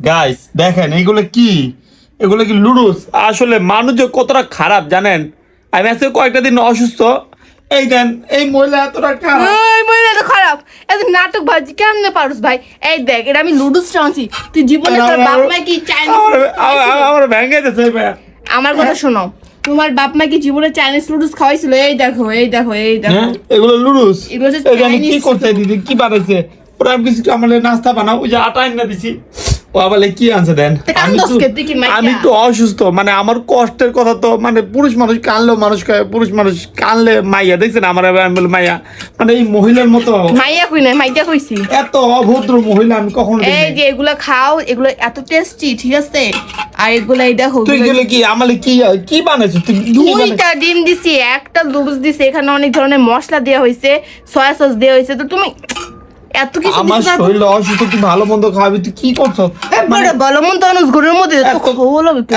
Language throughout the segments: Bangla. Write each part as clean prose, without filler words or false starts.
গাইস দেখেন এগুলো কি, এগুলো কি লুডুস? আসলে মানুষ যে কতটা খারাপ জানেন। আমি আজকে কয়েকটা দিন অসুস্থ, এই দেন এই মহিলা এতটা খারাপ। ওই মহিলা তো খারাপ, এত নাটক ভাজি কেমনে পারুস ভাই? এই দেখ, এটা আমি লুডুস টানছি, তুই জীবনে তোর বাপ মা কি চাইনিজ? আমার ভেঙে গেছে ভাই। আমার কথা শোনো, তোমার বাপ মা কি জীবনে চাইনিজ লুডুস খাওয়াইছিল? এই দেখো এই দেখো এই দেখো, এগুলো লুডুস। এগুলো হচ্ছে এখানে কি Chinese করছে দিদি, কি বানাইছে? ওরা আমি কিছু আমার নাস্তা বানাও, ওই যে আটা এনে দিছি, ও আবার কি আনছে দেন। আমি তো অসুস্থ, মানে আমার কষ্টের কথা তো, মানে পুরুষ মানুষ কানলেও মানুষ কয়, পুরুষ মানুষ কানলে মাইয়া। দেখছেন আমার, আমি বলি মাইয়া, মানে এই মহিলার মতো মাইয়া কই না, মাইয়া কইছি। এত অভদ্র মহিলা আমি কখনো এই যে এগুলা খাও, এগুলো এত টেস্টি, ঠিক আছে? আর এগুলো এই দেখো, তুই গেলে কি আমালে কি কি বানাইছিস তুই? দুইটা ডিম দিছি, একটা লুডুস দিছি, এখানে অনেক ধরনের মশলা দেওয়া হয়েছে, সয়া সস দেওয়া হয়েছে, তো তুমি এত কিছু আমার শরীর অসুস্থ, তুই ভালো মন্দ খাবি, তুই কি করছো? মানে বলো মন তো অনুজ ঘরের মধ্যে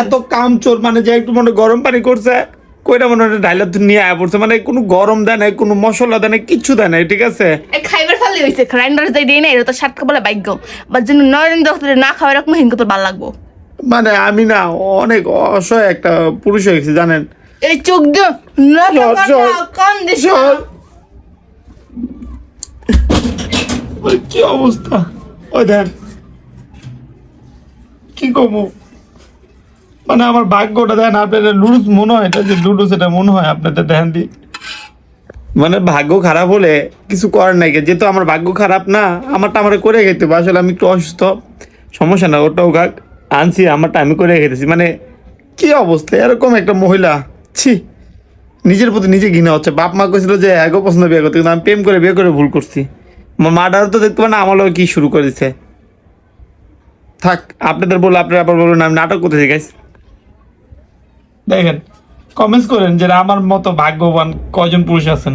এত কামচোর, মানে যে একটু মনে গরম পানি করছে, কইটা মনে হয় ডাইলা তুই নিয়ে আয়া পড়ছে, মানে কোনো গরম দেয় না, কোনো মশলা দেয় না, কিচ্ছু দেয় না, ঠিক আছে? খাইবার ফলে হয়েছে গ্রাইন্ডার যাই দেয় না, এটা তো সাতকা বলে ভাগ্য, বা জন্য নরেন্দ্র ডক্টরে না খাওয়া রাখবো, হিংকে তোর ভালো লাগবো। মানে আমি না অনেক অসহায় একটা পুরুষ হয়ে গেছি জানেন। এই চোখ দিয়ে কান দিস ওই কি অবস্থা, ওই দেন কি কমু, মানে আমার ভাগ্যটা দেন আপনাদের লুডুস মনে হয়, এটা যে লুডুস এটা মনে হয় আপনাদের দেন দি, মানে ভাগ্য খারাপ হলে কিছু করার নাই, যেহেতু আমার ভাগ্য খারাপ না, আমারটা আমার করে খেতে হবে। আসলে আমি একটু অসুস্থ, সমস্যা না, ওটাও গাক আনছি, আমারটা আমি করে খেতেছি। মানে কি অবস্থা, এরকম একটা মহিলা, ছি, নিজের প্রতি নিজে ঘৃণা হচ্ছে। বাপ মা কইছিল যে এগো পছন্দ বিয়ে করতে, কিন্তু আমি প্রেম করে বিয়ে করে ভুল করছি। মাটারও তো দেখতে পারে না, আমারও কি শুরু করে দিচ্ছে। থাক, আপনাদের বলে আপনারা আবার বলুন আমি নাটক করতেছি গাইস। দেখেন কমেন্টস করেন যে আমার মতো ভাগ্যবান কয়জন পুরুষ আছেন।